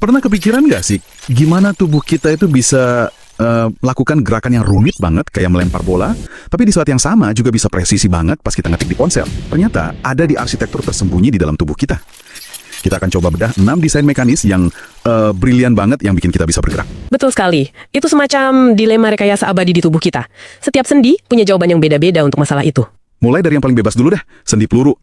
Pernah kepikiran nggak sih, gimana tubuh kita itu bisa melakukan gerakan yang rumit banget kayak melempar bola, tapi di saat yang sama juga bisa presisi banget pas kita ngetik di ponsel. Ternyata ada di arsitektur tersembunyi di dalam tubuh kita. Kita akan coba bedah 6 desain mekanis yang brilian banget yang bikin kita bisa bergerak. Betul sekali. Itu semacam dilema rekayasa abadi di tubuh kita. Setiap sendi punya jawaban yang beda-beda untuk masalah itu. Mulai dari yang paling bebas dulu deh, sendi peluru.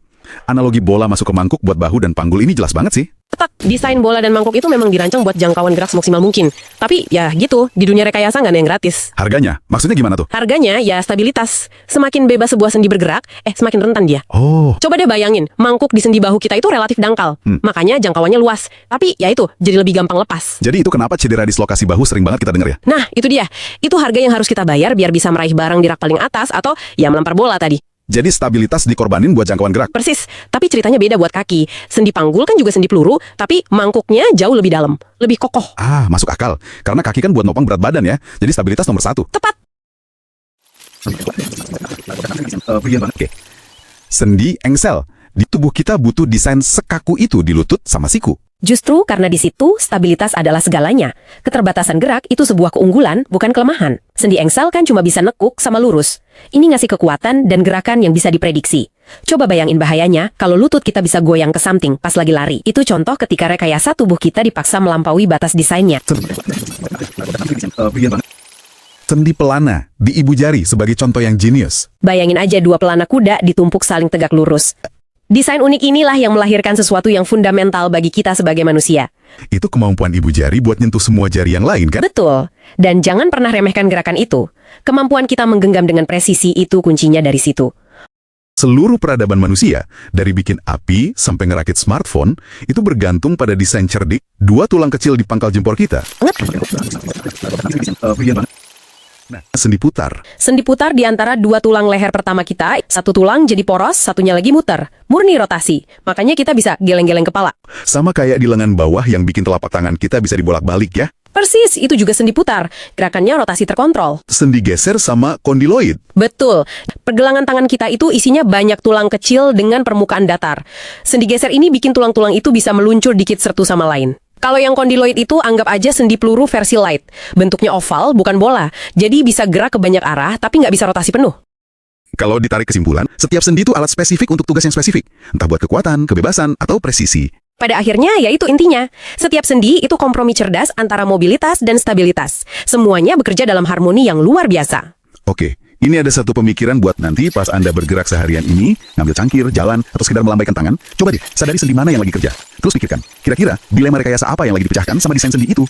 Analogi bola masuk ke mangkuk buat bahu dan panggul ini jelas banget sih. Tepat, desain bola dan mangkuk itu memang dirancang buat jangkauan gerak semaksimal mungkin. Tapi ya gitu, di dunia rekayasa nggak ada yang gratis. Harganya? Maksudnya gimana tuh? Harganya ya stabilitas. Semakin bebas sebuah sendi bergerak, semakin rentan dia. Oh, Coba deh bayangin, mangkuk di sendi bahu kita itu relatif dangkal. Makanya jangkauannya luas. Tapi ya itu, jadi lebih gampang lepas. jadi itu kenapa cedera dislokasi bahu sering banget kita dengar ya? Nah, itu dia. Itu harga yang harus kita bayar biar bisa meraih barang di rak paling atas atau ya melempar bola tadi. Jadi stabilitas dikorbanin buat jangkauan gerak. Persis, tapi ceritanya beda buat kaki. Sendi panggul kan juga sendi peluru, tapi mangkuknya jauh lebih dalam, lebih kokoh. Ah, masuk akal. Karena kaki kan buat nopang berat badan ya. Jadi stabilitas nomor 1. Tepat. Oke. Sendi engsel. Di tubuh kita butuh desain sekaku itu di lutut sama siku. Justru karena di situ stabilitas adalah segalanya. Keterbatasan gerak itu sebuah keunggulan, bukan kelemahan. Sendi engsel kan cuma bisa nekuk sama lurus. Ini ngasih kekuatan dan gerakan yang bisa diprediksi. Coba bayangin bahayanya kalau lutut kita bisa goyang ke samping pas lagi lari. Itu contoh ketika rekayasa tubuh kita dipaksa melampaui batas desainnya. Sendi pelana di ibu jari sebagai contoh yang jenius. Bayangin aja dua pelana kuda ditumpuk saling tegak lurus. Desain unik inilah yang melahirkan sesuatu yang fundamental bagi kita sebagai manusia. Itu kemampuan ibu jari buat nyentuh semua jari yang lain kan? Betul. Dan jangan pernah remehkan gerakan itu. Kemampuan kita menggenggam dengan presisi itu kuncinya dari situ. Seluruh peradaban manusia, dari bikin api sampai ngerakit smartphone, itu bergantung pada desain cerdik, 2 tulang kecil di pangkal jempol kita. Nah, sendi putar. Sendi putar di antara 2 tulang leher pertama kita, 1 tulang jadi poros, satunya lagi muter. Murni rotasi. Makanya kita bisa geleng-geleng kepala. Sama kayak di lengan bawah yang bikin telapak tangan kita bisa dibolak-balik ya. Persis, itu juga sendi putar. Gerakannya rotasi terkontrol. Sendi geser sama kondiloid. Betul. Pergelangan tangan kita itu isinya banyak tulang kecil dengan permukaan datar. Sendi geser ini bikin tulang-tulang itu bisa meluncur dikit satu sama lain. Kalau yang kondiloid itu anggap aja sendi peluru versi light. Bentuknya oval, bukan bola. Jadi bisa gerak ke banyak arah, tapi nggak bisa rotasi penuh. Kalau ditarik kesimpulan, setiap sendi itu alat spesifik untuk tugas yang spesifik. Entah buat kekuatan, kebebasan, atau presisi. Pada akhirnya, ya itu intinya. Setiap sendi itu kompromi cerdas antara mobilitas dan stabilitas. Semuanya bekerja dalam harmoni yang luar biasa. Oke, ini ada satu pemikiran buat nanti pas Anda bergerak seharian ini, ngambil cangkir, jalan, atau sekedar melambaikan tangan. Coba deh, sadari sendi mana yang lagi kerja. Terus pikirkan, kira-kira dilema rekayasa apa yang lagi dipecahkan sama desain sendi itu.